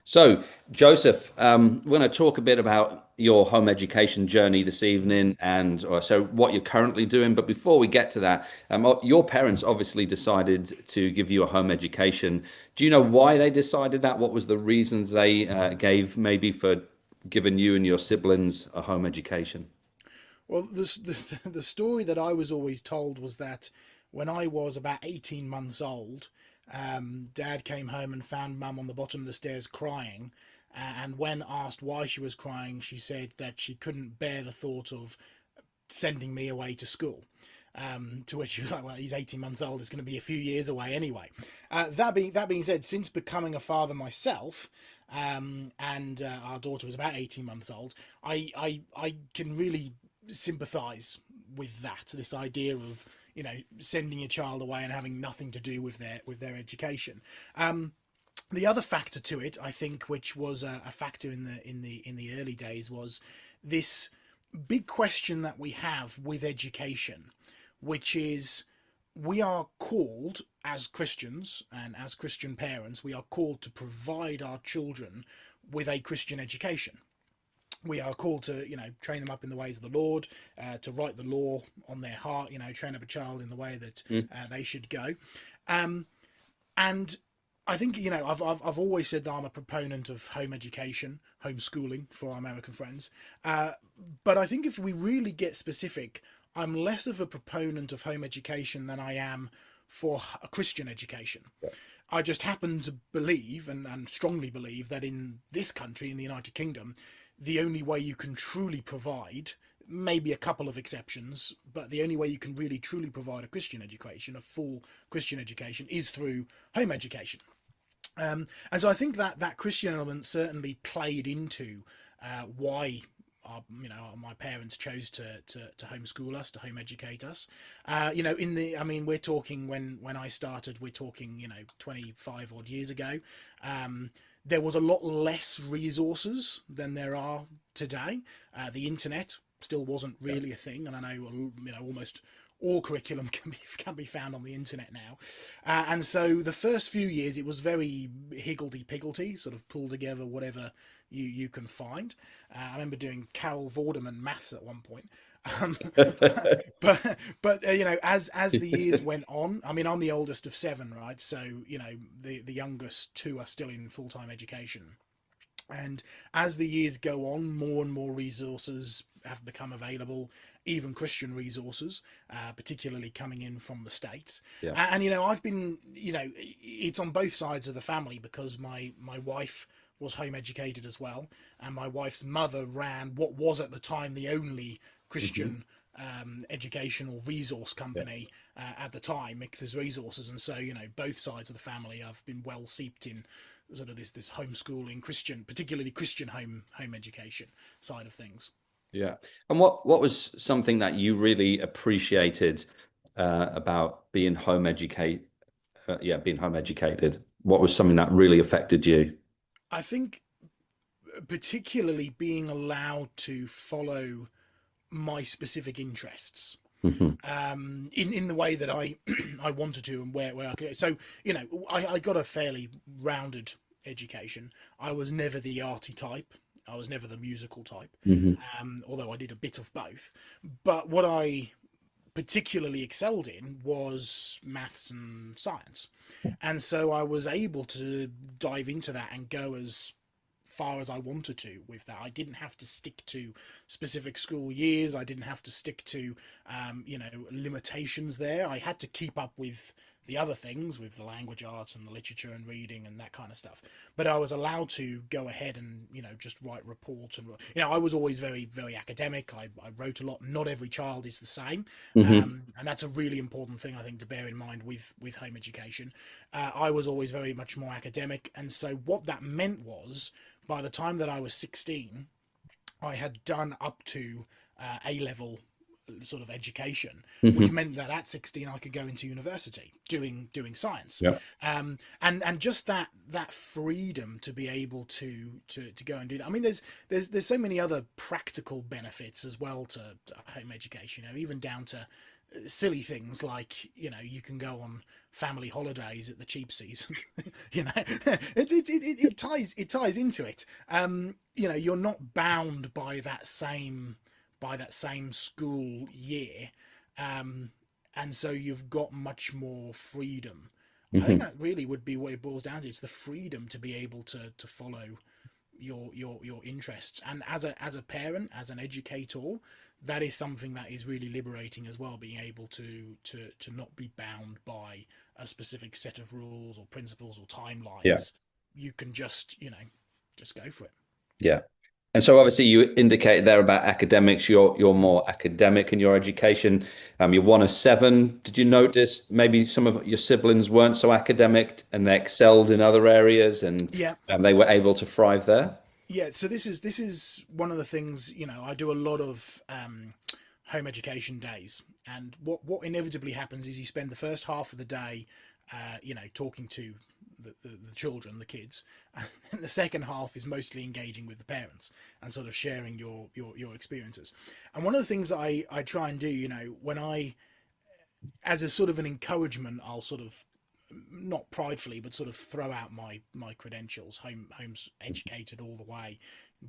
So, Joseph, we're going to talk a bit about your home education journey this evening and so what you're currently doing. But before we get to that, your parents obviously decided to give you a home education. Do you know why they decided that? What was the reasons they gave maybe for giving you and your siblings a home education? Well, the story that I was always told was that when I was about 18 months old, Dad came home and found Mum on the bottom of the stairs crying. And when asked why she was crying, she said that she couldn't bear the thought of sending me away to school. To which she was like, "Well, he's 18 months old. It's going to be a few years away anyway." That being said, since becoming a father myself, and our daughter was about 18 months old, I can really sympathise with that. This idea of sending your child away and having nothing to do with their education. The other factor to it, I think, which was a factor in the early days, was this big question that we have with education, which is we are called as Christians and as Christian parents, we are called to provide our children with a Christian education. We are called to, train them up in the ways of the Lord, to write the law on their heart, train up a child in the way that Mm. they should go. Um, and I think I've always said that I'm a proponent of home education, homeschooling for our American friends. But I think if we really get specific, I'm less of a proponent of home education than I am for a Christian education. I just happen to believe and strongly believe that in this country, in the United Kingdom, the only way you can truly provide, maybe a couple of exceptions, but the only way you can really truly provide a Christian education, a full Christian education, is through home education. And so I think that that Christian element certainly played into why my parents chose to homeschool us, to home educate us. We're talking when I started, we're talking 25 odd years ago. There was a lot less resources than there are today. The internet still wasn't Yeah. really a thing, and I know almost all curriculum can be found on the internet now. And so the first few years it was very higgledy piggledy, sort of pull together whatever you can find. I remember doing Carol Vorderman maths at one point. Um, but as the years went on, I mean, I'm the oldest of seven, right? So the youngest two are still in full time education. And as the years go on, more and more resources have become available, even Christian resources, particularly coming in from the States. Yeah. And I've been, it's on both sides of the family because my wife was home educated as well, and my wife's mother ran what was at the time the only Mhm. Christian educational resource Yeah. company at the time, Mictha's Resources, and so both sides of the family have been well seeped in sort of this homeschooling Christian, particularly Christian home education side of things. Yeah. And what was something that you really appreciated about being home educate being home educated? What was something that really affected you? I think particularly being allowed to follow my specific interests Hmm. in the way that I I wanted to and where I could. So I got a fairly rounded education. I was never the arty type. I was never the musical type, Hmm. although I did a bit of both. But what I particularly excelled in was maths and science. And so I was able to dive into that and go as far as I wanted to with that. I didn't have to stick to specific school years. I didn't have to stick to, limitations there. I had to keep up with the other things, with the language arts and the literature and reading and that kind of stuff. But I was allowed to go ahead and, just write reports. And, I was always very, very academic. I wrote a lot. Not every child is the same. Hmm. And that's a really important thing, I think, to bear in mind with home education. I was always very much more academic. And so what that meant was, by the time that I was 16, I had done up to A level sort of education, which Hmm. meant that at 16 I could go into university doing science, Yeah. and just that freedom to be able to go and do that. I mean, there's so many other practical benefits as well to home education. Even down to silly things like, you can go on family holidays at the cheap season. It ties into it. You're not bound by that same school year, um, and so you've got much more freedom. I think Hmm. that really would be what it boils down to. It's the freedom to be able to follow your interests, and as a parent, as an educator, that is something that is really liberating as well, being able to not be bound by a specific set of rules or principles or Yeah. timelines. You can just go for it. Yeah. And so obviously you indicated there about academics. You're more academic in your education. You're one of seven. Did you notice maybe some of your siblings weren't so academic and they excelled in other areas and Yeah. they were able to thrive there? Yeah, so this is one of the things, I do a lot of home education days, and what inevitably happens is you spend the first half of the day, talking to the children, the kids, and the second half is mostly engaging with the parents and sort of sharing your experiences. And one of the things that I try and do, when as a sort of an encouragement, I'll sort of, not pridefully, but sort of throw out my credentials. Home's educated all the way,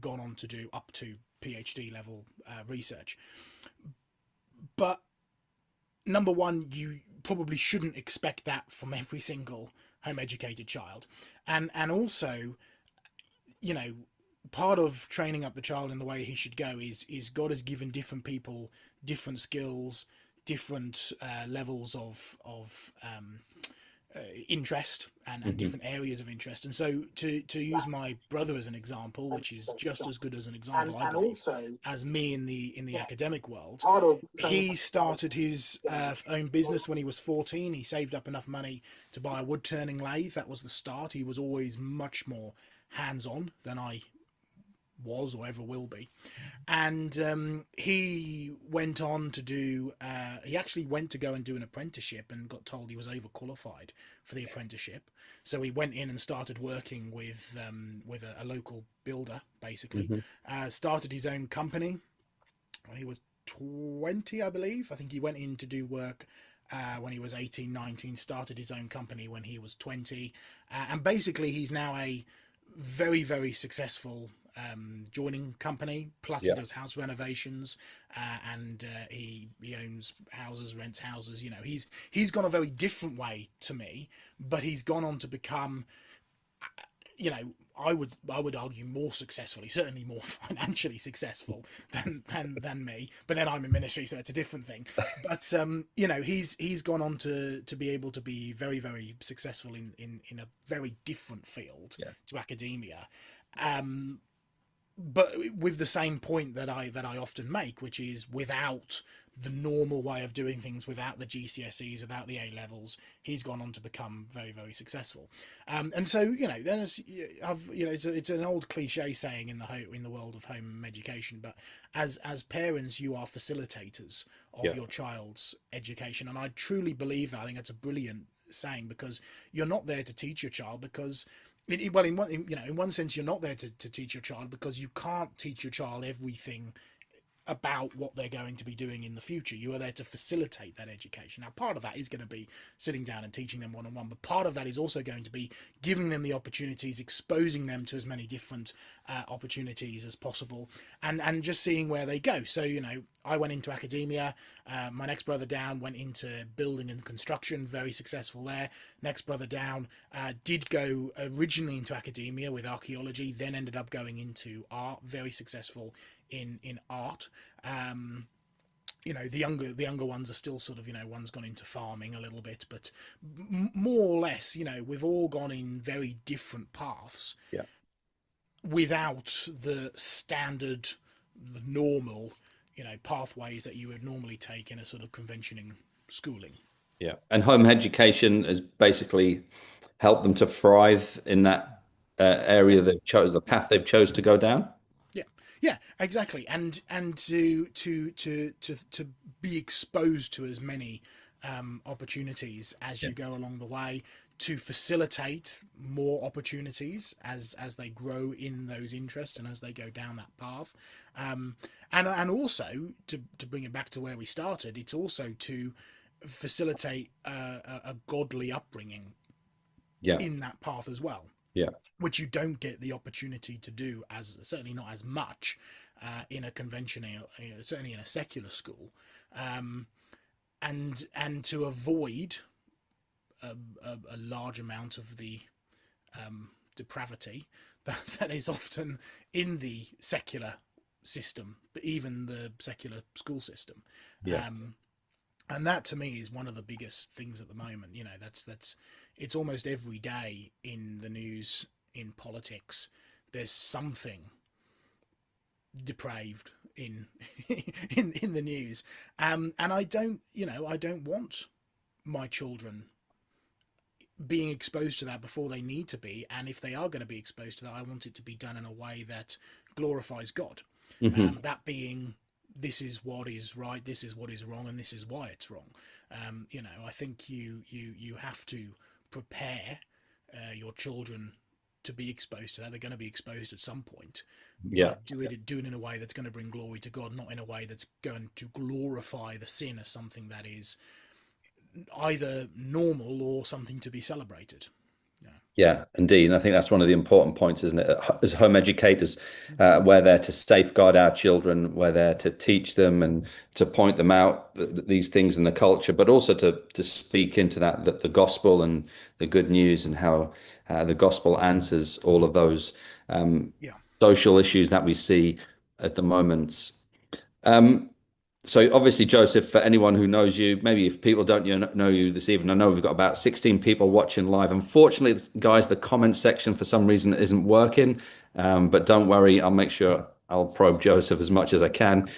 gone on to do up to PhD level research. But number one, you probably shouldn't expect that from every single home educated child, and also, you know, part of training up the child in the way he should go is God has given different people different skills, different levels of interest, and Hmm. different areas of interest. And so to use my brother as an example, which is just as good as an example, I believe, as me in the academic world, he started his own business when he was 14. He saved up enough money to buy a wood turning lathe. That was the start. He was always much more hands on than I was or ever will be. And he went on to do, he actually went to go and do an apprenticeship and got told he was overqualified for the apprenticeship. So he went in and started working with a local builder, basically. Hmm. Started his own company when he was 20, I believe. I think he went in to do work when he was 18, 19, started his own company when he was 20. And basically, he's now a very, very successful joining company. Plus, he Yeah. does house renovations, and he owns houses, rents houses. He's gone a very different way to me, but he's gone on to become, I would argue more successfully, certainly more financially successful than me. But then I'm in ministry, so it's a different thing. But he's gone on to be able to be very, very successful in a very different field Yeah. to academia. Um, but with the same point that I often make, which is, without the normal way of doing things, without the GCSEs, without the A levels, he's gone on to become very, very successful. And so, it's an old cliche saying in the world of home education, but as parents, you are facilitators of Yeah. your child's education, and I truly believe that. I think that's a brilliant saying, because you're not there to teach your child, because well, in one sense, you're not there to teach your child, because you can't teach your child everything about what they're going to be doing in the future. You are there to facilitate that education. Now, part of that is going to be sitting down and teaching them one on one, but part of that is also going to be giving them the opportunities, exposing them to as many different opportunities as possible, and just seeing where they go. So, I went into academia. My next brother down went into building and construction, very successful there. Next brother down did go originally into academia with archaeology, then ended up going into art, very successful in art. The younger ones are still sort of, one's gone into farming a little bit, but more or less, we've all gone in very different paths Yeah. without the standard, the normal, pathways that you would normally take in a sort of conventioning schooling. Yeah. And home education has basically helped them to thrive in that area they've chose, the path they've chose to go down. Yeah, yeah, exactly, and to be exposed to as many opportunities as Yeah. you go along the way, to facilitate more opportunities as they grow in those interests and as they go down that path, and also to bring it back to where we started, it's also to facilitate a godly upbringing Yeah. in that path as well, Yeah. which you don't get the opportunity to do, as certainly not as much in a conventional, certainly in a secular school, and to avoid a large amount of the depravity that is often in the secular system, but even the secular school system. Yeah. And that to me is one of the biggest things at the moment. You know, that's it's almost every day in the news, in politics, there's something depraved in in the news, and I don't, I don't want my children being exposed to that before they need to be, and if they are going to be exposed to that, I want it to be done in a way that glorifies God. Hmm. That being, this is what is right, this is what is wrong, and this is why it's wrong. I think you have to prepare your children to be exposed to that. They're going to be exposed at some point, Yeah. but do it in a way that's going to bring glory to God, not in a way that's going to glorify the sin as something that is either normal or something to be celebrated. Yeah. Yeah, indeed. And I think that's one of the important points, isn't it? As home educators, we're there to safeguard our children, we're there to teach them and to point them out these things in the culture, but also to speak into that the gospel and the good news and how the gospel answers all of those Yeah. social issues that we see at the moment. Um, so obviously, Joseph, for anyone who knows you, maybe if people don't know you this evening, I know we've got about 16 people watching live. Unfortunately, guys, the comment section for some reason isn't working. But don't worry, I'll make sure I'll probe Joseph as much as I can.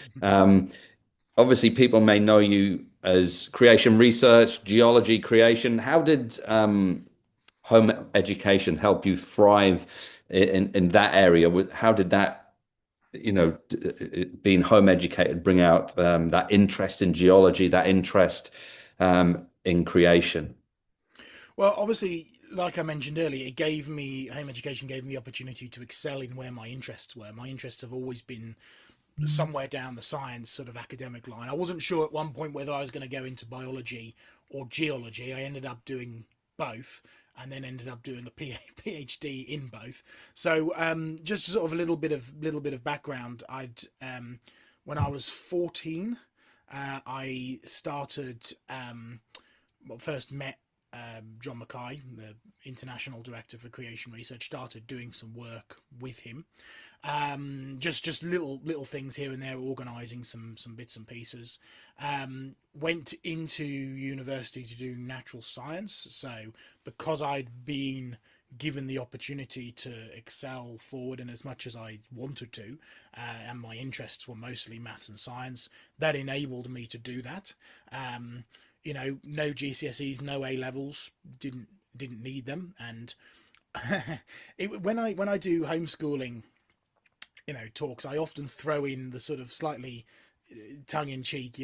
Obviously, people may know you as creation research, geology creation. How did home education help you thrive in that area? How did that, being home educated, bring out that interest in geology, that interest in creation? Well, obviously, like I mentioned earlier, it gave me home education gave me the opportunity to excel in where my interests were. My interests have always been somewhere down the science sort of academic line. I wasn't sure at one point whether I was going to go into biology or geology. I ended up doing both, and then ended up doing a PhD in both. So just sort of a little bit of background. When I was 14, I started. Well, first met John Mackay, the international director for creation research. Started doing some work with him, just little things here and there, organising some bits and pieces. Went into university to do natural science. So because I'd been given the opportunity to excel forward, and as much as I wanted to, and my interests were mostly maths and science, that enabled me to do that. No GCSEs, no A levels, didn't need them, and when I do homeschooling, talks, I often throw in the sort of slightly tongue in cheek,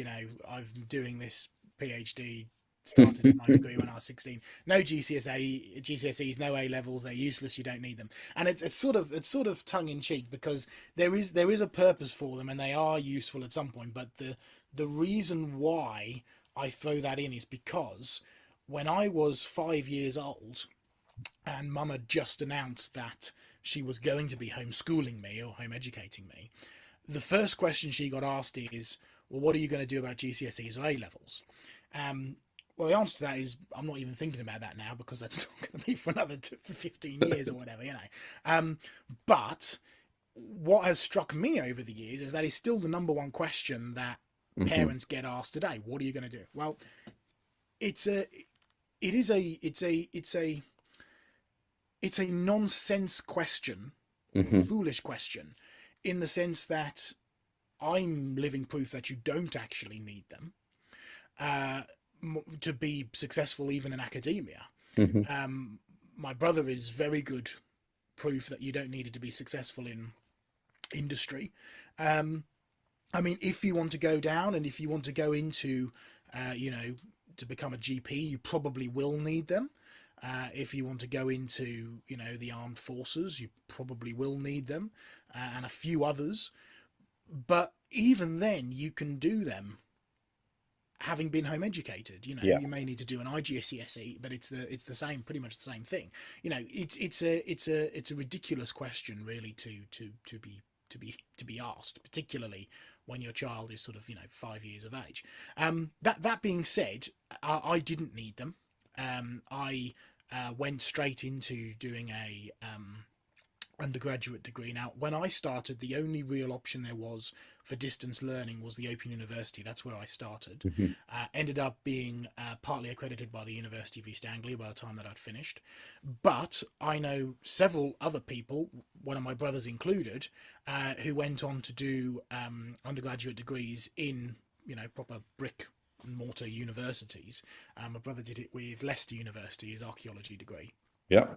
I'm doing this PhD, started my degree when I was 16. No GCSEs, no A levels, they're useless, you don't need them. And it's sort of tongue in cheek, because there is a purpose for them and they are useful at some point. But the reason why I throw that in is because when I was 5 years old, and Mum had just announced that she was going to be homeschooling me or home educating me, the first question she got asked is, well, what are you going to do about GCSEs or A levels? Well, the answer to that is, I'm not even thinking about that now, because that's not going to be for another 15 years or whatever, But what has struck me over the years is that is still the number one question that parents get asked today. What are you going to do? Well, it's a nonsense question, or a foolish question, in the sense that I'm living proof that you don't actually need them to be successful even in academia. My brother is very good proof that you don't need it to be successful in industry. If you want to go down and if you want to go into, to become a GP, you probably will need them. If you want to go into, the armed forces, you probably will need them, and a few others. But even then, you can do them having been home educated. Yeah. You may need to do an IGCSE, but it's the same, pretty much the same thing. It's a ridiculous question, really, to be asked, particularly when your child is sort of 5 years of age. That being said, I didn't need them. I went straight into doing a undergraduate degree. Now, when I started, the only real option there was for distance learning was the Open University. That's where I started. Mhm. Ended up being partly accredited by the University of East Anglia by the time that I'd finished. But I know several other people, one of my brothers included, who went on to do undergraduate degrees in, proper brick and mortar universities. My brother did it with Leicester University, his archaeology degree. Yeah.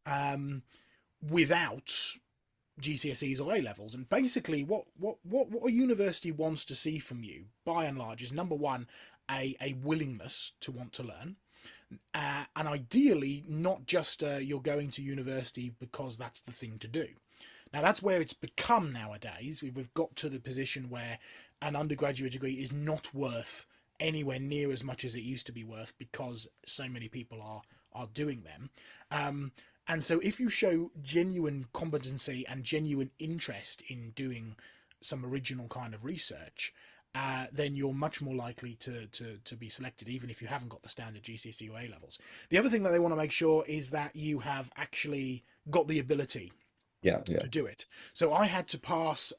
Um, Without GCSEs or A levels. And basically, what a university wants to see from you, by and large, is number one, a willingness to want to learn, and ideally not just you're going to university because that's the thing to do. Now, that's where it's become nowadays. We've got to the position where an undergraduate degree is not worth anywhere near as much as it used to be worth because so many people are doing them. And so if you show genuine competency and genuine interest in doing some original kind of research, then you're much more likely to be selected, even if you haven't got the standard GCSE or A levels. The other thing that they want to make sure is that you have actually got the ability Yeah. Yeah. to do it. So I had to pass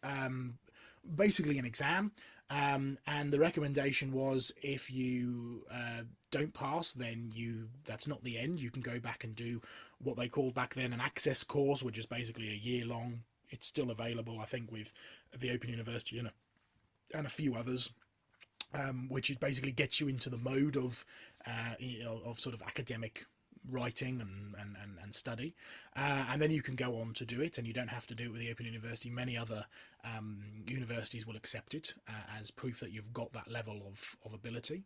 basically an exam, and the recommendation was if you don't pass, then that's not the end. You can go back and do what they called back then an access course, which is basically a year long. It's still available, I think, with the Open University and a few others. Which is basically gets you into the mode of sort of academic writing and study, and then you can go on to do it, and you don't have to do it with the Open University. Many other universities will accept it as proof that you've got that level of ability.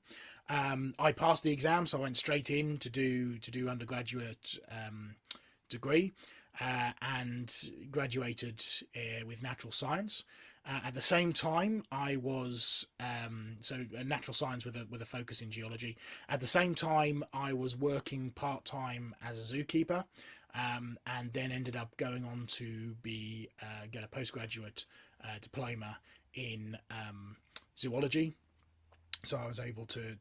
I passed the exam, so I went straight in to do undergraduate degree, and graduated with natural science. At the same time, I was natural science with a focus in geology. At the same time, I was working part time as a zookeeper, and then ended up going on to get a postgraduate diploma in zoology. So I was able to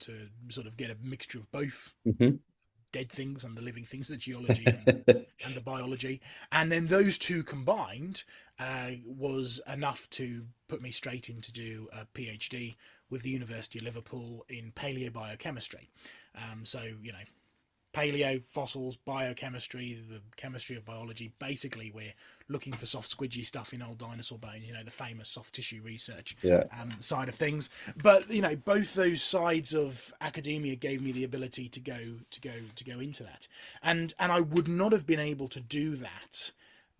sort of get a mixture of both Mhm. dead things and the living things, the geology and the biology, and then those two combined was enough to put me straight in to do a PhD with the University of Liverpool in paleobiochemistry. So paleo, fossils, biochemistry, the chemistry of biology. Basically, we're looking for soft squidgy stuff in old dinosaur bones, the famous soft tissue research Yeah. side of things. But both those sides of academia gave me the ability to go into that, and I would not have been able to do that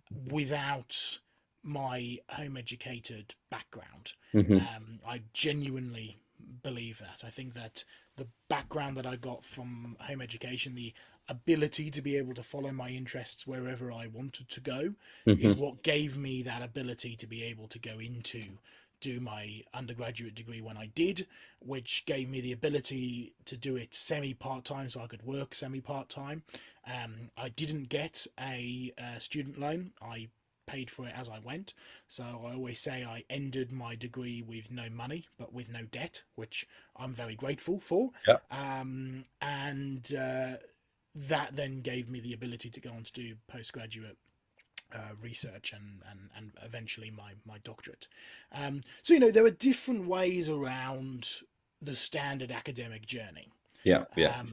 without my home educated background. Mhm. I genuinely believe that. I think that the background that I got from home education, the ability to be able to follow my interests wherever I wanted to go, is Mhm. what gave me that ability to be able to go into do my undergraduate degree when I did, which gave me the ability to do it semi part-time, so I could work semi part-time. I didn't get a student loan. I paid for it as I went. So I always say I ended my degree with no money, but with no debt, which I'm very grateful for. Yeah. And that then gave me the ability to go on to do postgraduate research and eventually my doctorate. So there are different ways around the standard academic journey. Yeah. Yeah.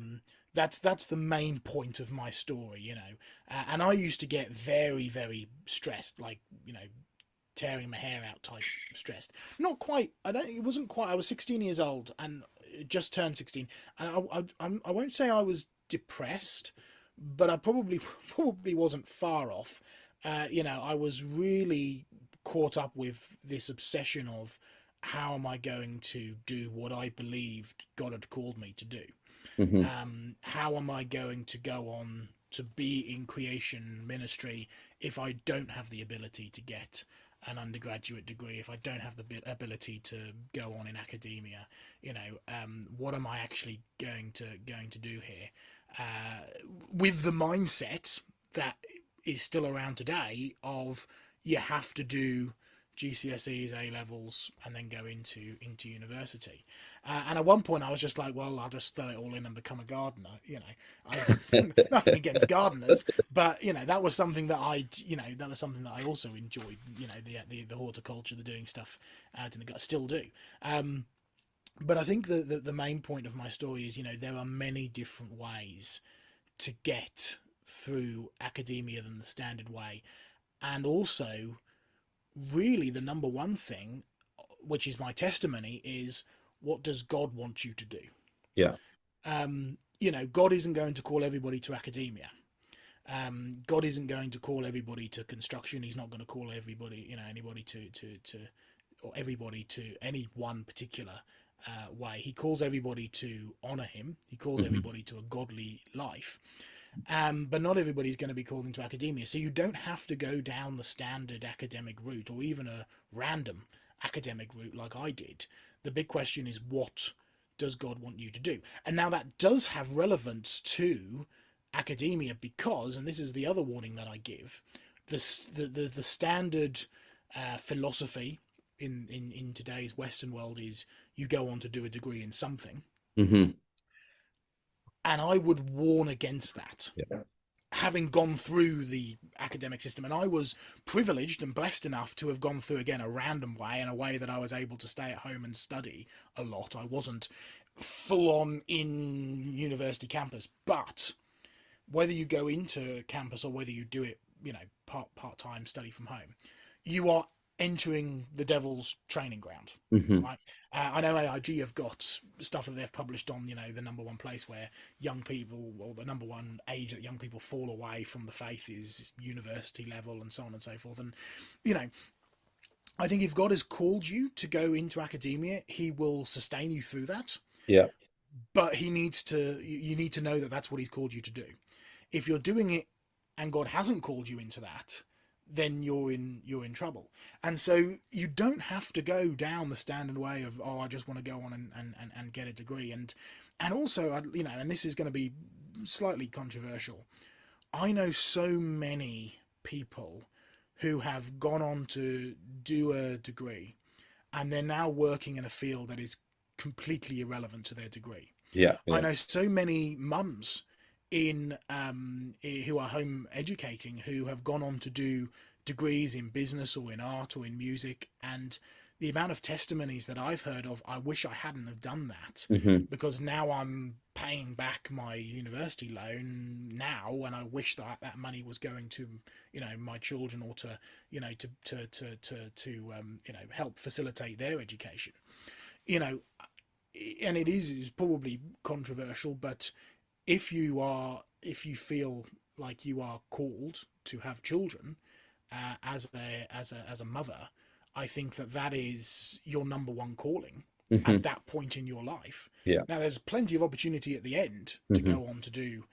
That's the main point of my story, and I used to get very, very stressed, like tearing my hair out type stressed. Not quite. It wasn't quite. I was 16 years old and just turned 16, and I won't say I was depressed, but I probably wasn't far off. I was really caught up with this obsession of how am I going to do what I believed God had called me to do. Hmm. How am I going to go on to be in creation ministry if I don't have the ability to get an undergraduate degree, if I don't have the ability to go on in academia? What am I actually going to do here? With the mindset that is still around today of you have to do GCSEs, A levels, and then go into university. And at one point, I was just like, well, I'll just throw it all in and become a gardener. I nothing against gardeners, but that was something that that was something that I also enjoyed. The horticulture, the doing stuff out in the gut, still do. But I think the main point of my story is, there are many different ways to get through academia than the standard way, and also really the number one thing, which is my testimony, is what does God want you to do? Yeah. God isn't going to call everybody to academia. God isn't going to call everybody to construction. He's not going to call everybody, anybody to or everybody to any one particular way. He calls everybody to honor him. He calls Hmm. everybody to a godly life. But not everybody's going to be called into academia. So you don't have to go down the standard academic route or even a random academic route like I did. The big question is, what does God want you to do? And now that does have relevance to academia because, and this is the other warning that I give, the standard philosophy in today's Western world is you go on to do a degree in something. Hmm. And I would warn against that, Yeah. having gone through the academic system. And I was privileged and blessed enough to have gone through, again, a random way, in a way that I was able to stay at home and study a lot. I wasn't full on in university campus, but whether you go into campus or whether you do it, part-time study from home, you are entering the devil's training ground, Hmm. right? I know AIG have got stuff that they've published on, the number one place where young people, or the number one age that young people fall away from the faith is university level, and so on and so forth. And you know, I think if God has called you to go into academia, He will sustain you through that. Yeah. But you need to know that that's what He's called you to do. If you're doing it and God hasn't called you into that, then you're in trouble. And so you don't have to go down the standard way of, I just want to go on and get a degree. And also, and this is going to be slightly controversial. I know so many people who have gone on to do a degree and they're now working in a field that is completely irrelevant to their degree. Yeah. I Yeah. know so many mums who are home educating who have gone on to do degrees in business or in art or in music, and the amount of testimonies that I've heard of, I wish I hadn't have done that Hmm. because now I'm paying back my university loan now, and I wish that money was going to my children, or to help facilitate their education. You know, and it is probably controversial, but if you feel like you are called to have children as a mother, I think that is your number one calling at Hmm. that point in your life. Yeah. Now, there's plenty of opportunity at the end to Hmm. go on to do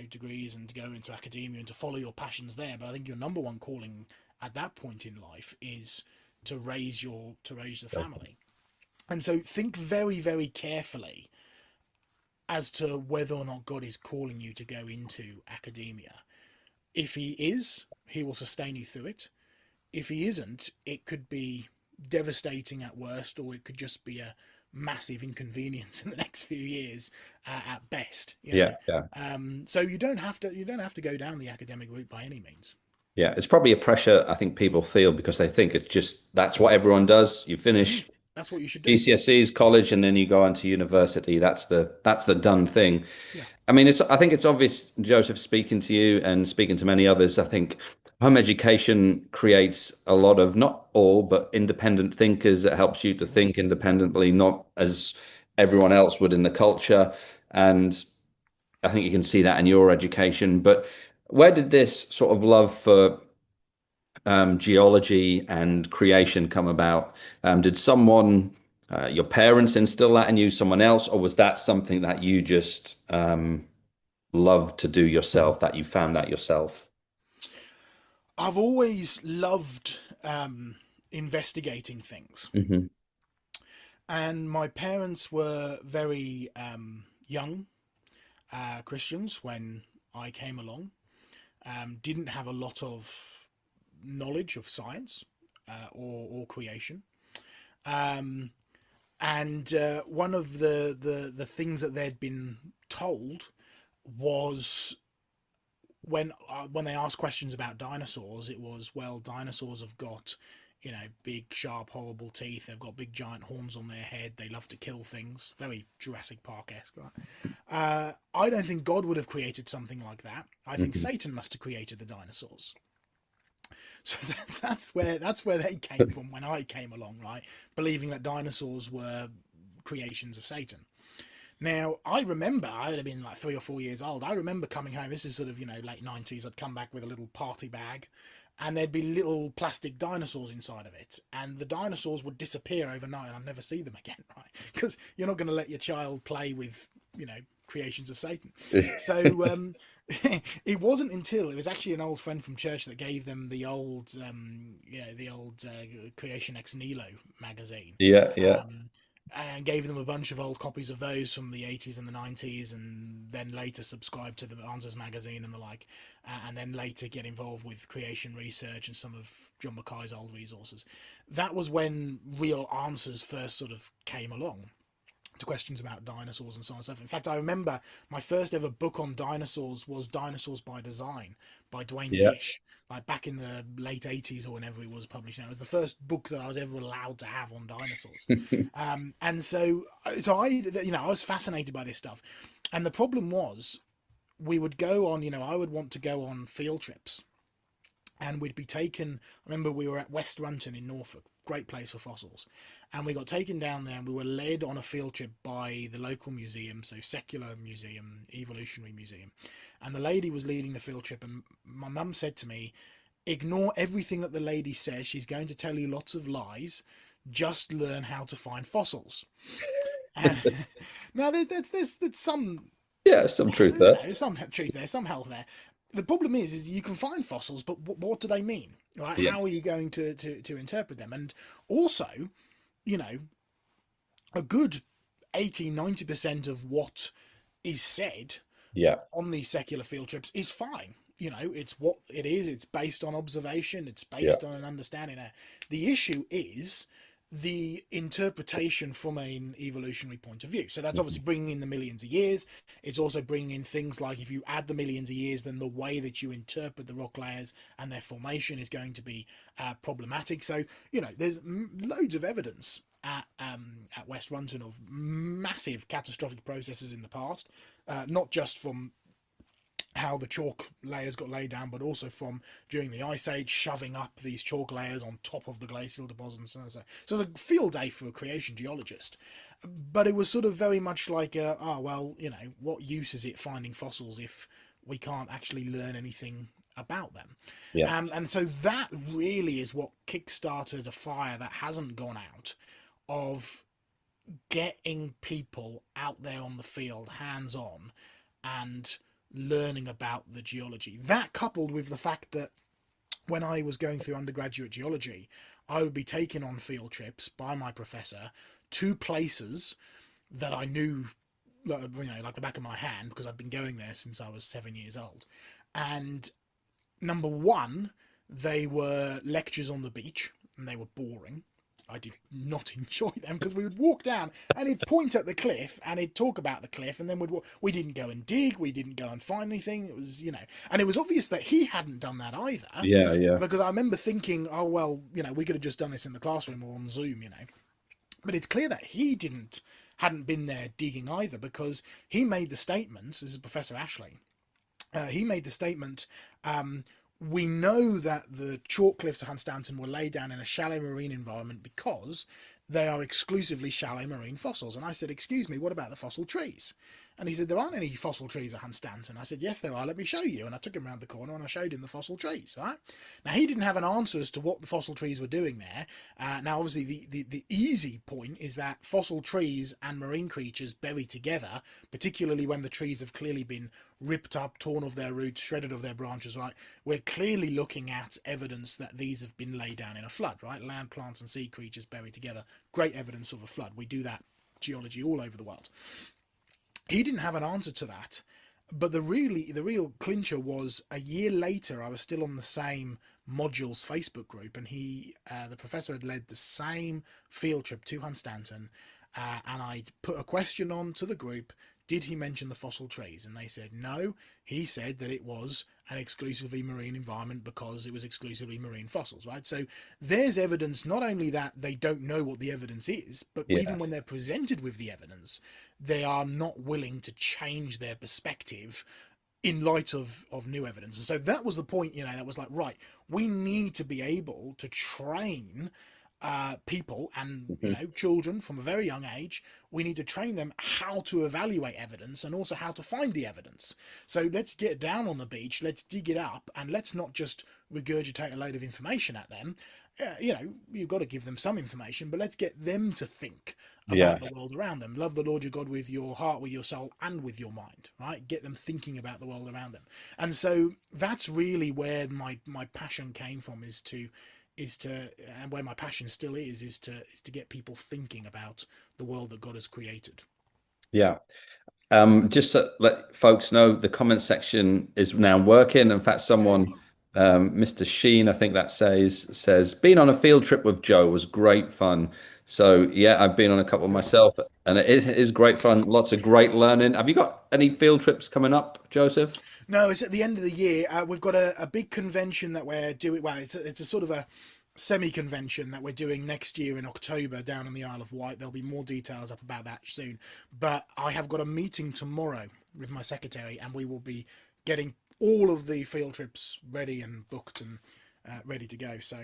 degrees and to go into academia and to follow your passions there, but I think your number one calling at that point in life is to raise the family. And so think very, very carefully as to whether or not God is calling you to go into academia. If He is, He will sustain you through it. If He isn't, it could be devastating at worst, or it could just be a massive inconvenience in the next few years at best. Yeah. Yeah. So you don't have to go down the academic route by any means. Yeah. It's probably a pressure I think people feel because they think it's just that's what everyone does. You Mm, finish that's what you should do. GCSEs, college, and then you go on to university. That's the done thing. Yeah. I mean, I think it's obvious, Joseph, speaking to you and speaking to many others. I think home education creates a lot of, not all, but independent thinkers. It helps you to Mm-hmm. think independently, not as everyone else would in the culture. And I think you can see that in your education. But where did this sort of love for geology and creation come about? Did someone your parents instill that in you, someone else, or was that something that you just loved to do yourself, that you found that yourself? I've always loved investigating things, Hmm. and my parents were very young Christians when I came along. Didn't have a lot of knowledge of science or creation. Um, and one of the things that they'd been told was when they asked questions about dinosaurs, it was, well, dinosaurs have got, big, sharp, horrible teeth. They've got big, giant horns on their head. They love to kill things. Very Jurassic Park-esque, right? I don't think God would have created something like that. I think Hmm. Satan must have created the dinosaurs. So that's where they came from when I came along, right? Believing that dinosaurs were creations of Satan. Now, I remember I would have been like 3 or 4 years old. I remember coming home. This is sort of late 90s. I'd come back with a little party bag, and there'd be little plastic dinosaurs inside of it, and the dinosaurs would disappear overnight, and I'd never see them again, right? Because you're not going to let your child play with creations of Satan. So it wasn't until it was actually an old friend from church that gave them the old Creation Ex Nihilo magazine. Yeah, yeah. Um, and gave them a bunch of old copies of those from the 80s and the 90s, and then later subscribed to the Answers magazine and the like, and then later get involved with creation research and some of John Mackay's old resources. That was when real answers first sort of came along to questions about dinosaurs and so on and so forth. In fact, I remember my first ever book on dinosaurs was Dinosaurs by Design by Dwayne Yeah. Gish, like back in the late 80s or whenever it was published. Now, it was the first book that I was ever allowed to have on dinosaurs. And I was fascinated by this stuff. And the problem was, we would go on, I would want to go on field trips, and we'd be taken. I remember we were at West Runton in Norfolk, great place for fossils, and we got taken down there, and we were led on a field trip by the local museum, so Secular Museum, Evolutionary Museum, and the lady was leading the field trip, and my mum said to me, ignore everything that the lady says, she's going to tell you lots of lies, just learn how to find fossils. And now there's some, Yeah, some truth there. some truth there, some health there. The problem is you can find fossils, but what do they mean? Right? Yeah. How are you going to interpret them? And also, you know, a good 80-90% of what is said Yeah. on these secular field trips is fine. It's what it is. It's based on observation. It's Yeah. based on an understanding. The issue is the interpretation from an evolutionary point of view. So that's obviously Mhm. bringing in the millions of years. It's also bringing in things like, if you add the millions of years, then the way that you interpret the rock layers and their formation is going to be problematic. So there's loads of evidence at West Runton of massive catastrophic processes in the past, not just from how the chalk layers got laid down, but also from during the Ice Age, shoving up these chalk layers on top of the glacial deposits. So it's a field day for a creation geologist. But it was sort of very much like, what use is it finding fossils if we can't actually learn anything about them? Yeah. And so that really is what kickstarted a fire that hasn't gone out, of getting people out there on the field, hands on, and learning about the geology. That, coupled with the fact that when I was going through undergraduate geology, I would be taken on field trips by my professor to places that I knew, like the back of my hand, because I'd been going there since I was 7 years old. And number one, they were lectures on the beach, and they were boring. I did not enjoy them, because we would walk down and he'd point at the cliff and he'd talk about the cliff, and then we didn't go and dig, we didn't go and find anything. It was, and it was obvious that he hadn't done that either, Yeah. Yeah. because I remember thinking, oh well, we could have just done this in the classroom or on Zoom, but it's clear that he hadn't been there digging either, because he made the statement. This is Professor Ashley. He made the statement, we know that the chalk cliffs of Hunstanton were laid down in a shallow marine environment because they are exclusively shallow marine fossils. And I said, excuse me, what about the fossil trees? And he said, there aren't any fossil trees at Hunstanton. I said, yes, there are. Let me show you. And I took him around the corner and I showed him the fossil trees, right? Now, he didn't have an answer as to what the fossil trees were doing there. Now, obviously, the easy point is that fossil trees and marine creatures bury together, particularly when the trees have clearly been ripped up, torn off their roots, shredded of their branches, right? We're clearly looking at evidence that these have been laid down in a flood, right? Land, plants, and sea creatures buried together. Great evidence of a flood. We do that geology all over the world. He didn't have an answer to that, but the real clincher was a year later. I was still on the same modules Facebook group, and the professor had led the same field trip to Hunstanton, and I put a question on to the group: did he mention the fossil trees? And they said no. He said that it was an exclusively marine environment because it was exclusively marine fossils, right? So there's evidence not only that they don't know what the evidence is, but Yeah. even when they're presented with the evidence, they are not willing to change their perspective in light of new evidence. And so that was the point, that was like, right, we need to be able to train people and Mhm. children from a very young age. We need to train them how to evaluate evidence and also how to find the evidence. So let's get down on the beach, let's dig it up, and let's not just regurgitate a load of information at them. You've got to give them some information, but let's get them to think Yeah. about the world around them. Love the Lord your God with your heart, with your soul, and with your mind, right? Get them thinking about the world around them. And so that's really where my passion came from, and where my passion still is to get people thinking about the world that God has created. Yeah. Just to let folks know, the comment section is now working. In fact, someone, Yay. Mr. Sheen, I think that says, being on a field trip with Joe was great fun. So yeah, I've been on a couple myself, and it is great fun. Lots of great learning. Have you got any field trips coming up, Joseph? No, it's at the end of the year. We've got a big convention that we're doing. Well, it's a sort of a semi-convention that we're doing next year in October down on the Isle of Wight. There'll be more details up about that soon. But I have got a meeting tomorrow with my secretary, and we will be getting all of the field trips ready and booked and ready to go. So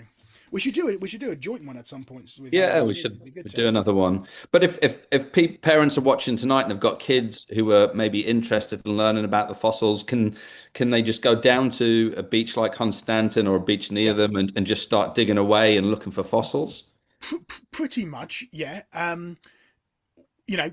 we should do it. We should do a joint one at some points with you Yeah, guys. we Wouldn't should it? It'd be good we to. do another one. But if parents are watching tonight and have got kids who are maybe interested in learning about the fossils, can they just go down to a beach like Hunstanton or a beach near Yeah. them and just start digging away and looking for fossils? Pretty much, yeah.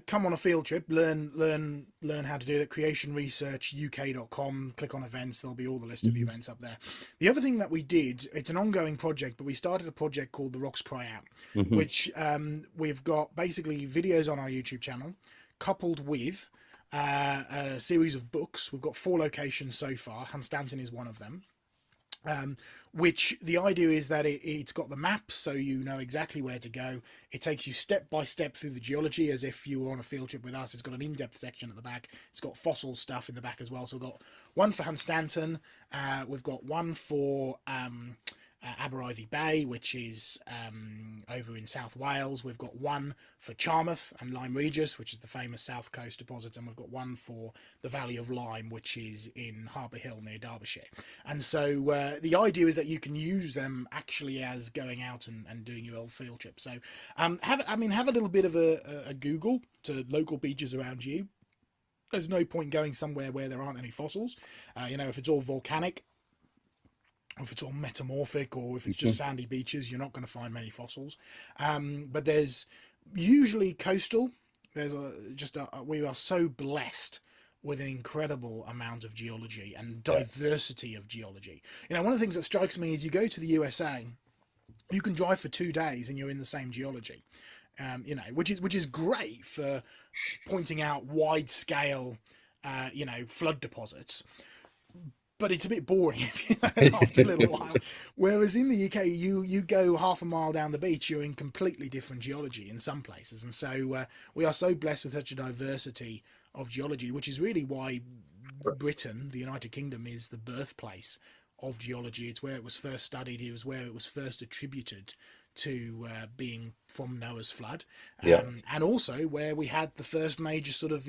Come on a field trip, learn how to do it. creationresearchuk.com, click on events, there'll be all the list of the Mhm. events up there. The other thing that we did, it's an ongoing project, but we started a project called The Rocks Cry Out, Mhm. which we've got basically videos on our YouTube channel, coupled with a series of books. We've got 4 locations so far. Hunstanton is one of them. Which the idea is that it's got the maps, so you know exactly where to go. It takes you step by step through the geology as if you were on a field trip with us. It's got an in-depth section at the back. It's got fossil stuff in the back as well. So we've got one for Hunstanton. We've got one for Aberystwyth Bay, which is over in South Wales. We've got one for Charmouth and Lyme Regis, which is the famous South Coast deposits, and we've got one for the Valley of Lyme, which is in Harbour Hill near Derbyshire. And so the idea is that you can use them actually as going out and doing your old field trip. So have a little bit of a Google to local beaches around you. There's no point going somewhere where there aren't any fossils. If it's all volcanic, if it's all metamorphic, or if it's just Mhm. sandy beaches, you're not going to find many fossils. But there's usually coastal. We are so blessed with an incredible amount of geology and Yeah. diversity of geology. One of the things that strikes me is you go to the USA, you can drive for 2 days and you're in the same geology. Which is great for pointing out wide scale, flood deposits, but it's a bit boring after a little while. Whereas in the UK, you go half a mile down the beach, you're in completely different geology in some places, and so we are so blessed with such a diversity of geology, which is really why Britain, the United Kingdom, is the birthplace of geology. It's where it was first studied. It was where it was first attributed to being from Noah's flood, Yeah. and also where we had the first major sort of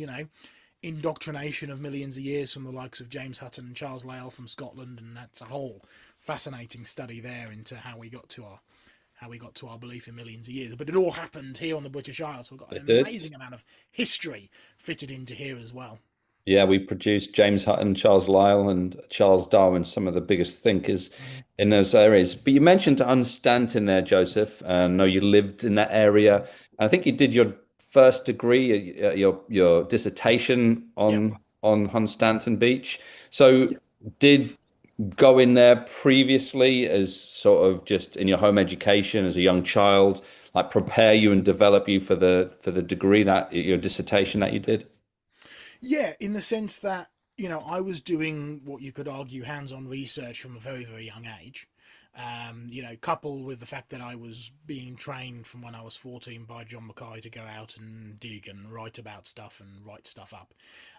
indoctrination of millions of years from the likes of James Hutton and Charles Lyell from Scotland, and that's a whole fascinating study there into how we got to our belief in millions of years. But it all happened here on the British Isles, so we've got It an did. amazing amount of history fitted into here as well. Yeah, we produced James Hutton, Charles Lyell, and Charles Darwin, some of the biggest thinkers Mhm. in those areas. But you mentioned Hunstanton there, Joseph. I know you lived in that area. I think you did your first degree, your dissertation Yep. on Hunstanton Beach. So did go in there previously as sort of just in your home education as a young child, like prepare you and develop you for the degree that your dissertation that you did? Yeah, in the sense that, I was doing what you could argue hands-on research from a very, very young age. Coupled with the fact that I was being trained from when I was 14 by John Mackay to go out and dig and write about stuff and write stuff up.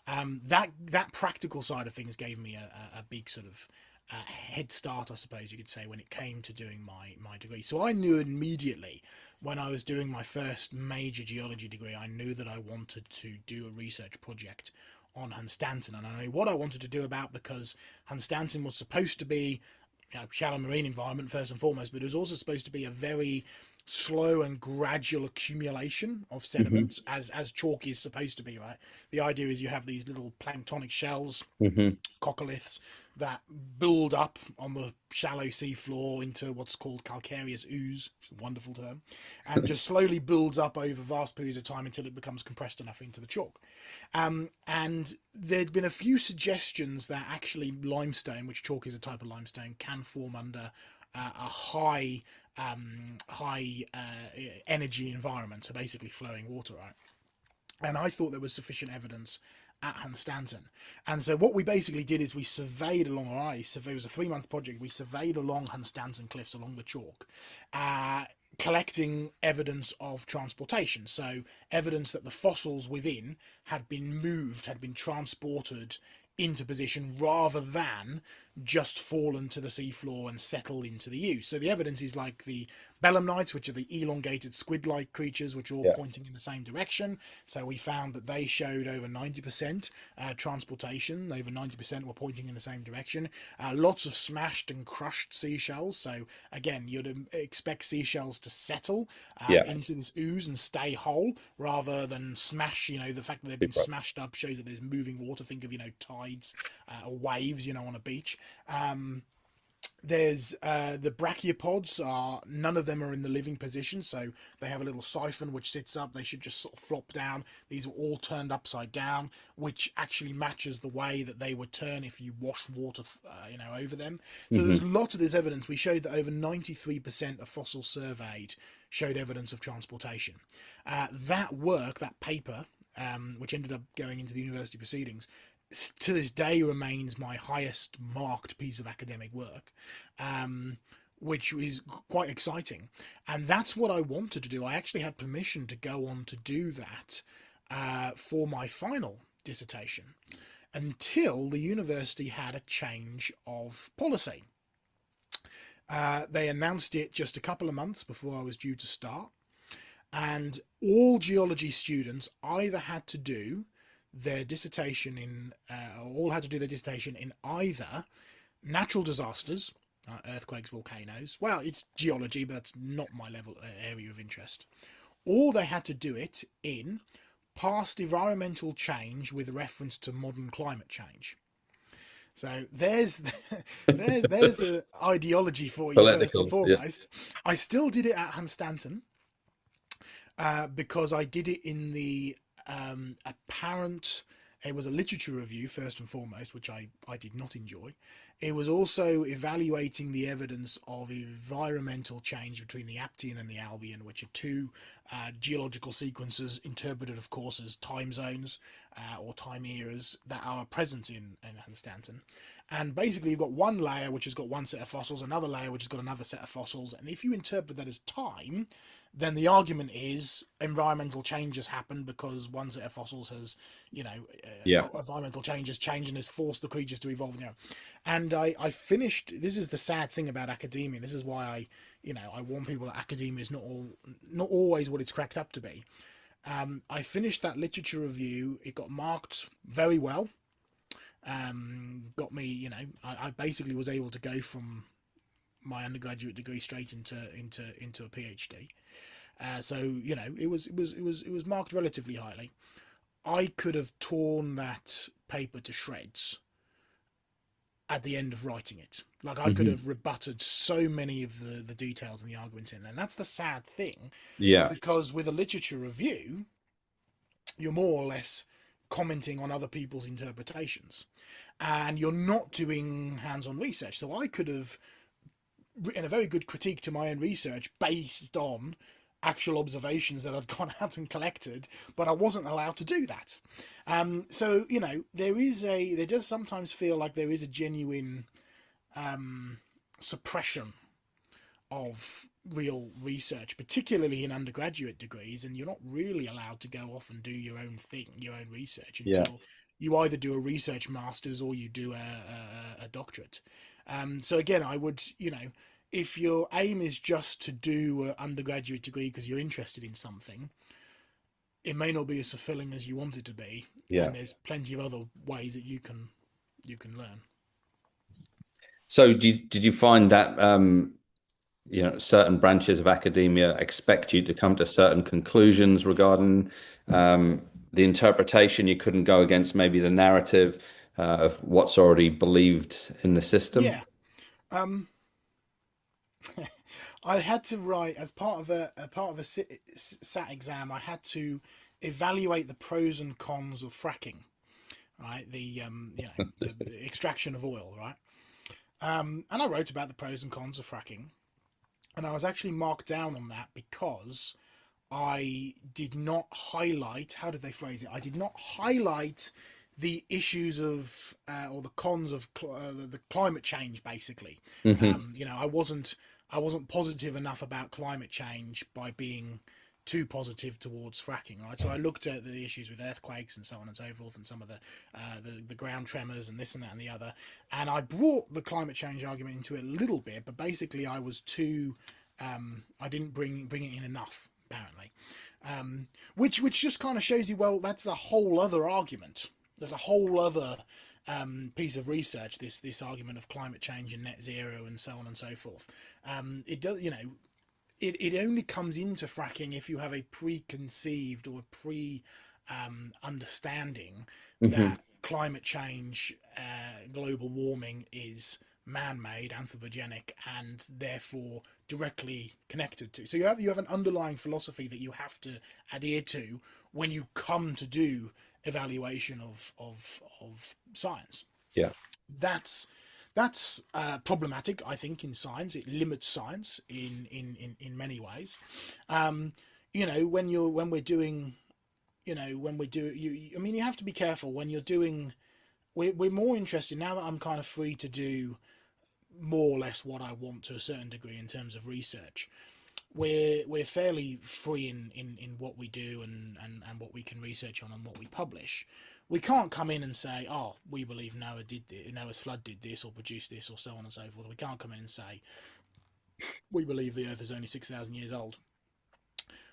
That practical side of things gave me a big sort of head start, I suppose you could say, when it came to doing my degree. So I knew immediately when I was doing my first major geology degree, I knew that I wanted to do a research project on Hunstanton, and I knew what I wanted to do about, because Hunstanton was supposed to be, shallow marine environment first and foremost, but it was also supposed to be a very slow and gradual accumulation of Hmm. sediments, as chalk is supposed to be, right? The idea is you have these little planktonic shells, Hmm. coccoliths, that build up on the shallow sea floor into what's called calcareous ooze, a wonderful term, and just slowly builds up over vast periods of time until it becomes compressed enough into the chalk. And there'd been a few suggestions that actually limestone, which chalk is a type of limestone, can form under a high energy environment, so basically flowing water, right? And I thought there was sufficient evidence at Hunstanton. And so what we basically did is we surveyed along, or I surveyed, it was a 3 month project, we surveyed along Hunstanton cliffs, along the chalk, uh, collecting evidence of transportation. So evidence that the fossils within had been moved, had been transported into position, rather than just fallen to the seafloor and settle into the ooze. So the evidence is like the belemnites, which are the elongated squid-like creatures, which are all Yeah. pointing in the same direction. So we found that they showed over 90% transportation. Over 90% were pointing in the same direction. Lots of smashed and crushed seashells. So again, you'd expect seashells to settle Yeah. into this ooze and stay whole, rather than smash. The fact that they've been smashed up shows that there's moving water. Think of, tides or waves, on a beach. Um, there's the brachiopods, are none of them are in the living position, so they have a little siphon which sits up. They should just sort of flop down. These are all turned upside down, which actually matches the way that they would turn if you wash water over them. So there's Hmm. lots of this evidence. We showed that over 93% of fossils surveyed showed evidence of transportation. That work, that paper, which ended up going into the university proceedings, to this day remains my highest marked piece of academic work, um, which is quite exciting. And that's what I wanted to do. I actually had permission to go on to do that for my final dissertation, until the university had a change of policy. They announced it just a couple of months before I was due to start, and all geology students either had to do their dissertation in, all had to do their dissertation in either natural disasters, earthquakes, volcanoes. Well, it's geology, but that's not my level area of interest. Or they had to do it in past environmental change with reference to modern climate change. So there's a ideology for you first and Political. Yeah. foremost. I still did it at Hunstanton, because I did it in the apparent. It was a literature review first and foremost, which I did not enjoy. It was also evaluating the evidence of environmental change between the Aptian and the Albian, which are two geological sequences interpreted, of course, as time zones or time eras that are present in Hunstanton. And basically, you've got one layer which has got one set of fossils, another layer which has got another set of fossils, and if you interpret that as time, then the argument is environmental change has happened because one set of fossils has, Yeah. environmental change has changed and has forced the creatures to evolve. And I finished. This is the sad thing about academia. This is why I warn people that academia is not always what it's cracked up to be. I finished that literature review. It got marked very well. Got me, I basically was able to go from my undergraduate degree straight into a PhD. So it was marked relatively highly. I could have torn that paper to shreds at the end of writing it. Like I could Hmm. have rebutted so many of the details and the arguments in there. And that's the sad thing, Yeah. because with a literature review, you're more or less commenting on other people's interpretations, and you're not doing hands-on research. So I could have written a very good critique to my own research based on actual observations that I'd gone out and collected, but I wasn't allowed to do that. So there does sometimes feel like there is a genuine suppression of real research, particularly in undergraduate degrees, and you're not really allowed to go off and do your own thing, your own research, Yeah. until you either do a research master's or you do a doctorate. So again, I would, if your aim is just to do an undergraduate degree because you're interested in something, it may not be as fulfilling as you want it to be, Yeah. and there's plenty of other ways that you can learn. So did you find that certain branches of academia expect you to come to certain conclusions regarding the interpretation? You couldn't go against maybe the narrative of what's already believed in the system? Yeah. Um, I had to write as part of a SAT exam. I had to evaluate the pros and cons of fracking. Right, the extraction of oil. Right, and I wrote about the pros and cons of fracking, and I was actually marked down on that because I did not highlight. How did they phrase it? I did not highlight the issues of or the cons of the climate change. Basically, Hmm. I wasn't positive enough about climate change by being too positive towards fracking, right? So I looked at the issues with earthquakes and so on and so forth, and some of the ground tremors and this and that and the other, and I brought the climate change argument into it a little bit, but basically I was too I didn't bring it in enough, apparently, which just kind of shows you, well, that's a whole other argument. There's a whole other piece of research, this argument of climate change and net zero and so on and so forth. It does, it only comes into fracking if you have a preconceived or pre understanding Hmm. that climate change, global warming is man-made, anthropogenic, and therefore directly connected to. So you have an underlying philosophy that you have to adhere to when you come to do evaluation of science. Yeah. That's problematic, I think, in science. It limits science in many ways. Um, I mean, you have to be careful when you're doing. We're more interested now that I'm kind of free to do more or less what I want to a certain degree in terms of research. We're fairly free in what we do and what we can research on and what we publish. We can't come in and say, oh, we believe Noah's flood did this or produced this or so on and so forth. We can't come in and say we believe the Earth is only 6,000 years old.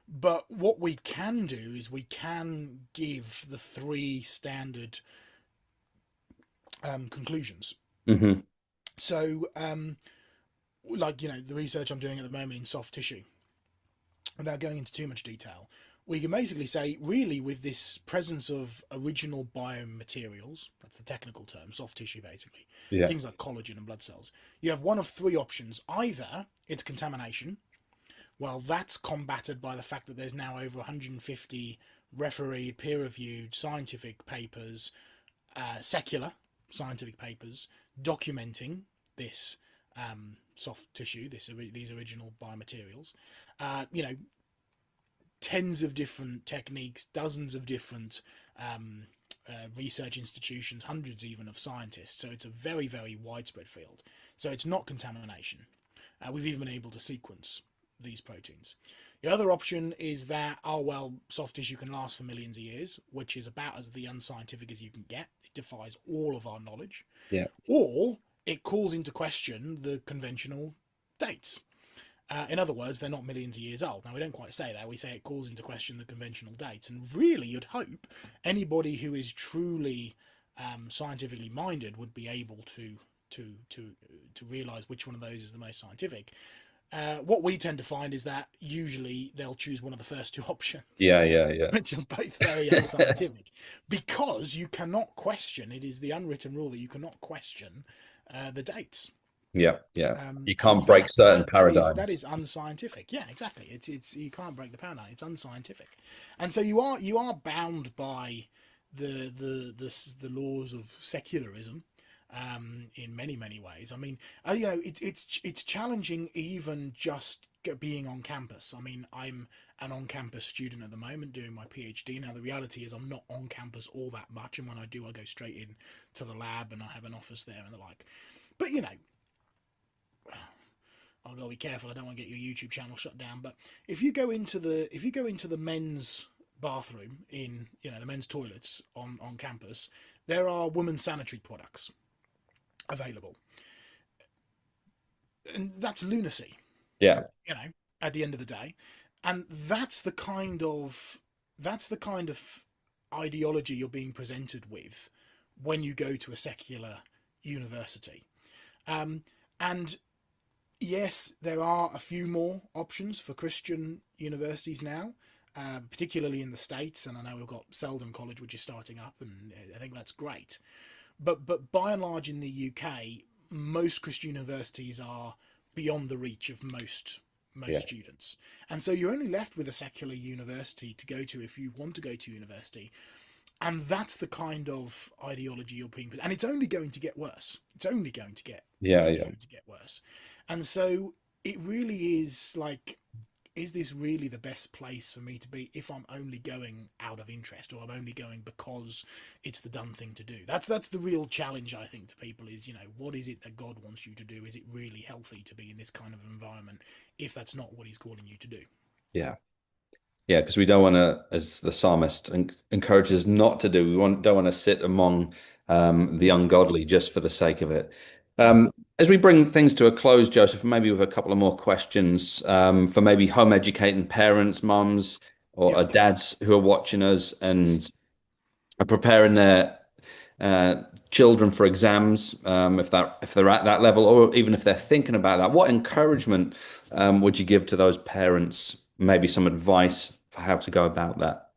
But what we can do is we can give the three standard conclusions. Hmm. So, like the research I'm doing at the moment in soft tissue, without going into too much detail, we can basically say, really, with this presence of original biomaterials, that's the technical term, soft tissue basically, Yeah. things like collagen and blood cells, you have one of three options. Either it's contamination. Well, that's combated by the fact that there's now over 150 refereed, peer-reviewed scientific papers, secular scientific papers, documenting this soft tissue, these original biomaterials. You know, tens of different techniques, dozens of different research institutions, hundreds even of scientists. So it's a very, very widespread field. So it's not contamination. We've even been able to sequence these proteins. The other option is that, oh, well, soft tissue can last for millions of years, which is about as the unscientific as you can get. It defies all of our knowledge. Yeah. Or it calls into question the conventional dates. In other words, they're not millions of years old. Now, we don't quite say that. We say it calls into question the conventional dates. And really, you'd hope anybody who is truly scientifically minded would be able to realize which one of those is the most scientific. What we tend to find is that usually they'll choose one of the first two options, Yeah, yeah, yeah. which are both very unscientific, because you cannot question. It is the unwritten rule that you cannot question the dates. Yeah, yeah. You And can't break certain that paradigms. is unscientific. Yeah, exactly. It's you can't break the paradigm. It's unscientific, and so you are bound by the laws of secularism in many ways. I mean, it's challenging even just being on campus. I mean, I'm an on-campus student at the moment doing my PhD. Now, the reality is I'm not on campus all that much, and when I do, I go straight in to the lab, and I have an office there and the like. But I've got to be careful. I don't want to get your YouTube channel shut down. But if you go into the men's bathroom in the men's toilets on campus, there are women's sanitary products available, and that's lunacy. Yeah, You know, at the end of the day, and that's the kind of ideology you're being presented with when you go to a secular university. And yes, there are a few more options for Christian universities now, particularly in the States. And I know we've got Selden College, which is starting up, and I think that's great. But by and large, in the UK, most Christian universities are beyond the reach of most yeah, students, and so you're only left with a secular university to go to if you want to go to university. And that's the kind of ideology you're being, and it's only going to get worse. It's yeah, only yeah. going to get worse. And so it really is like, is this really the best place for me to be if I'm only going out of interest, or I'm only going because it's the done thing to do? That's the real challenge, I think, to people is, what is it that God wants you to do? Is it really healthy to be in this kind of environment if that's not what he's calling you to do? Yeah. Yeah, because we don't want to, as the psalmist encourages not to do, don't want to sit among the ungodly just for the sake of it. Yeah. As we bring things to a close, Joseph, maybe with a couple of more questions for maybe home educating parents, mums, or Yep. dads who are watching us and are preparing their children for exams, if they're at that level, or even if they're thinking about that. What encouragement would you give to those parents? Maybe some advice for how to go about that.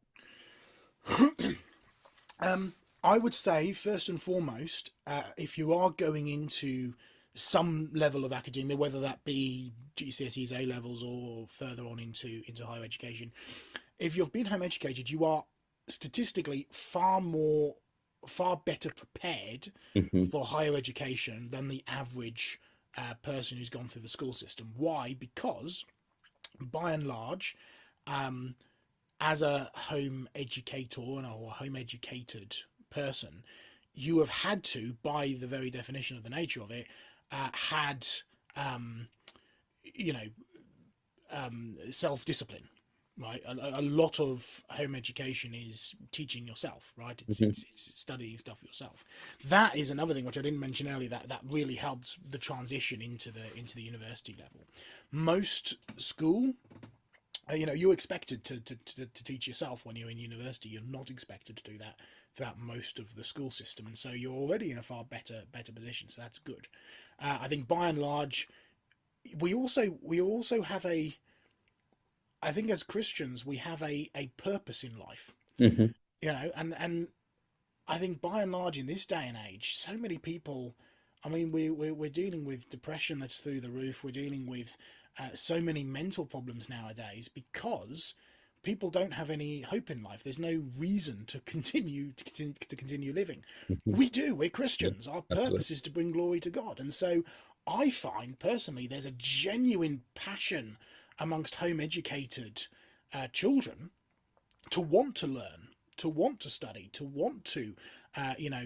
Um, I would say, first and foremost, if you are going into some level of academia, whether that be GCSEs, A levels, or further on into higher education, if you've been home educated, you are statistically far better prepared Hmm. for higher education than the average person who's gone through the school system. Why? Because by and large, um, as a home educator or a home educated person, you have had to, by the very definition of the nature of it, had um, you know self discipline. Right, a lot of home education is teaching yourself. Right, it's, Hmm. it's it's studying stuff yourself. That is another thing which I didn't mention earlier. That really helped the transition into the university level. Most school you're expected to teach yourself when you're in university. You're not expected to do that throughout most of the school system, and so you're already in a far better position. So that's good. I think by and large, we also have a. I think as Christians, we have a purpose in life. Hmm. And I think by and large in this day and age, so many people. I mean, we're dealing with depression that's through the roof. We're dealing with so many mental problems nowadays because people don't have any hope in life. There's no reason to continue living. Hmm. We do. We're Yeah, Christians. Our absolutely. purpose is to bring glory to God, and so I find personally there's a genuine passion amongst home educated children to want to learn, to want to study, to want to,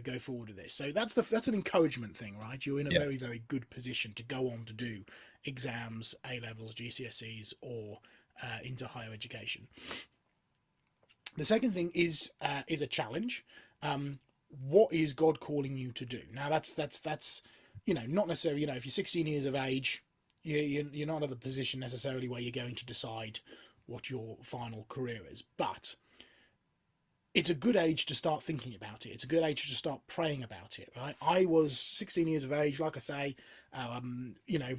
go forward with this. So that's an encouragement thing, right? You're in a Yeah, very very good position to go on to do exams, A levels, GCSEs, or into higher education. The second thing is a challenge. What is God calling you to do? Now that's not necessarily if you're 16 years of age, you're not at the position necessarily where you're going to decide what your final career is, but it's a good age to start thinking about it. It's a good age to start praying about it, right? I was 16 years of age, like I say, um, you know,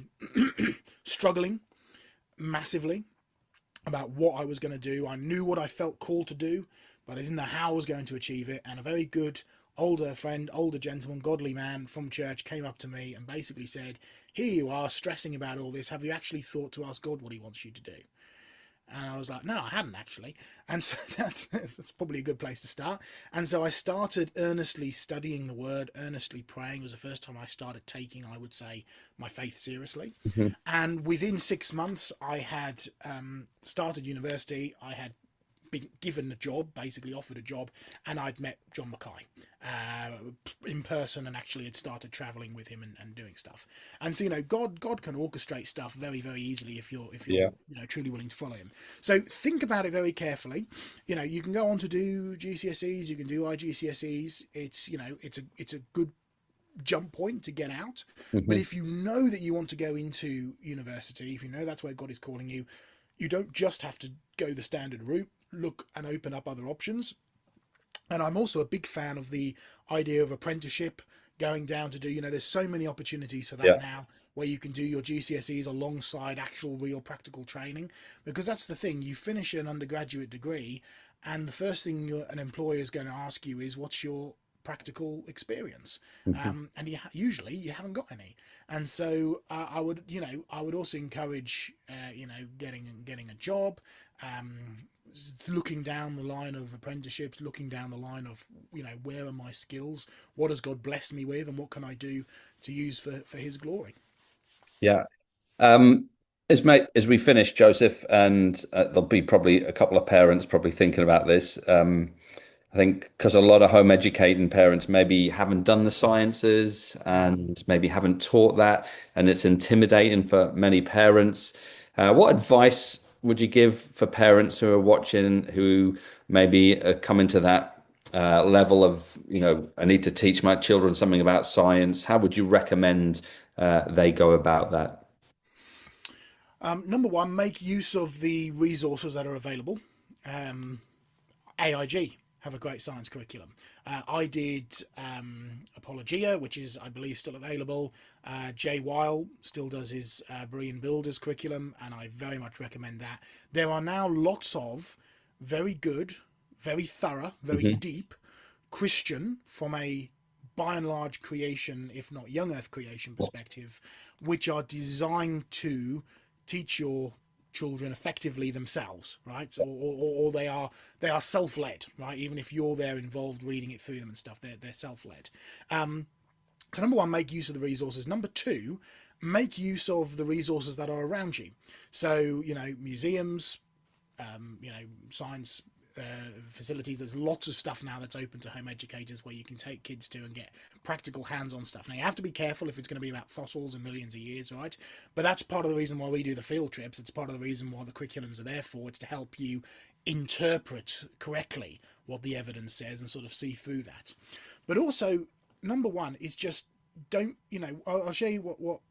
struggling. massively about what I was going to do. I knew what I felt called to do, but I didn't know how I was going to achieve it. And a very good older friend, older gentleman, godly man from church came up to me and basically said, "Here you are stressing about all this. Have you actually thought to ask God what he wants you to do?" And I was like, no, I hadn't actually. And so that's probably a good place to start. And so I started earnestly studying the word, earnestly praying. It was the first time I started taking, I would say, my faith seriously. Mhm. And within 6 months, I had started university. I had been given a job, basically offered a job, and I'd met John Mackay in person, and actually had started traveling with him and doing stuff. And so, God can orchestrate stuff very, very easily if you're Yeah. truly willing to follow him. So think about it very carefully. You can go on to do GCSEs, you can do IGCSEs. It's a good jump point to get out. But Mhm. if you know that you want to go into university, if you know that's where God is calling you, you don't just have to go the standard route. Look and open up other options. And I'm also a big fan of the idea of apprenticeship, going down to do, there's so many opportunities for that Yeah. now, where you can do your GCSEs alongside actual real practical training. Because that's the thing, you finish an undergraduate degree, and the first thing an employer is going to ask you is, what's your practical experience? Mhm. And usually you haven't got any. And so I would also encourage, getting a job, um, looking down the line of apprenticeships, looking down the line of, where are my skills, what has God blessed me with, and what can I do to use for his glory. Yeah. As we finish, Joseph, and there'll be probably a couple of parents probably thinking about this. I think because a lot of home educating parents maybe haven't done the sciences and maybe haven't taught that, and it's intimidating for many parents. What advice would you give for parents who are watching who maybe are coming to that level of, I need to teach my children something about science? How would you recommend they go about that? Number one, make use of the resources that are available. um, AIG have a great science curriculum. I did Apologia, which is, I believe, still available. Jay Weil still does his Berean Builders curriculum, and I very much recommend that. There are now lots of very good, very thorough, very Hmm. deep Christian, from a by and large creation, if not young earth creation perspective, which are designed to teach your children effectively themselves, right? So, or they are self-led, right? Even if you're there involved reading it through them and stuff, they're self-led. So number one, make use of the resources. Number two, make use of the resources that are around you. So museums, science facilities. There's lots of stuff now that's open to home educators where you can take kids to and get practical hands-on stuff. Now you have to be careful if it's going to be about fossils and millions of years, right? But that's part of the reason why we do the field trips. It's part of the reason why the curriculums are there for. It's to help you interpret correctly what the evidence says and sort of see through that. But also, number one is just don't. I'll show you what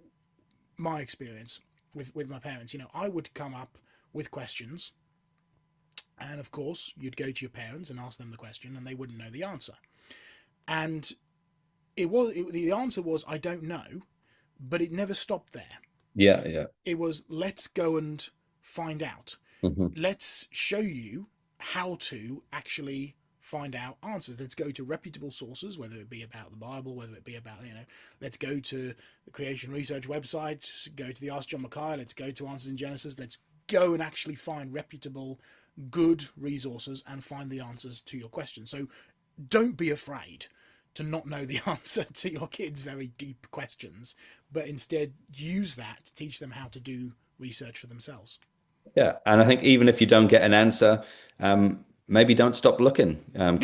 my experience with my parents. I would come up with questions, and of course, you'd go to your parents and ask them the question, and they wouldn't know the answer. And the answer was, I don't know, but it never stopped there. Yeah, yeah. It was, let's go and find out. Hmm. Let's show you how to actually find out answers. Let's go to reputable sources, whether it be about the Bible, whether it be about, let's go to the creation research websites, go to the Ask John Mackay, let's go to Answers in Genesis, let's go and actually find reputable, good resources and find the answers to your questions. So don't be afraid to not know the answer to your kids' very deep questions, but instead use that to teach them how to do research for themselves. Yeah, and I think even if you don't get an answer, maybe don't stop looking. Yeah. No.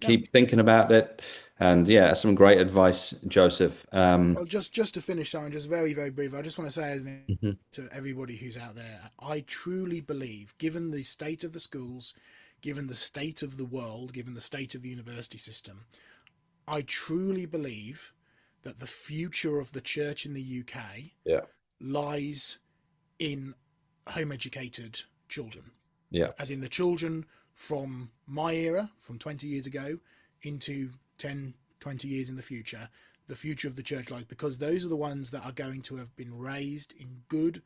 Keep thinking about it. And yeah, some great advice, Joseph. Well, just to finish, Simon, just very, very brief, I just want to say, as Mhm. to everybody who's out there, I truly believe, given the state of the schools, given the state of the world, given the state of the university system, I truly believe that the future of the church in the UK Yeah, lies in home educated children, yeah, as in the children from my era, from 20 years ago, into 10, 20 years in the future of the church lies, because those are the ones that are going to have been raised in good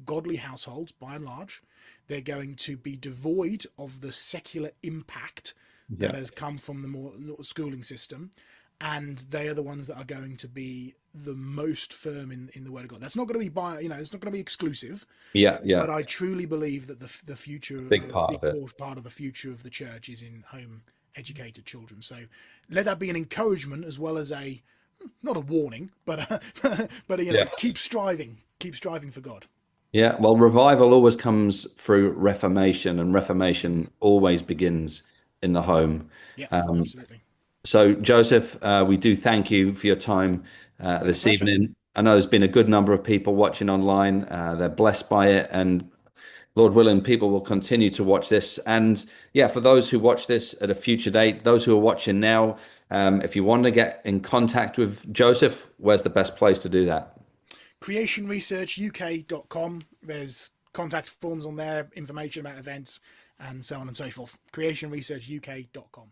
godly households by and large. They're going to be devoid of the secular impact that Yeah. has come from the more schooling system, and they are the ones that are going to be the most firm in the word of God. That's not going to be it's not going to be exclusive, Yeah. Yeah. but I truly believe that the future, Big a part big of it. core part of the future of the church is in home educated children. So let that be an encouragement as well as a, not a warning, but but Yeah. keep striving for God. Yeah. Well, revival always comes through reformation, and reformation always begins in the home. Yeah, Um, absolutely. so, Joseph, we do thank you for your time My this pleasure. evening. I know there's been a good number of people watching online. They're blessed by it, and Lord willing, people will continue to watch this. And yeah, for those who watch this at a future date, those who are watching now, if you want to get in contact with Joseph, where's the best place to do that? Creationresearchuk.com. There's contact forms on there, information about events, and so on and so forth. Creationresearchuk.com.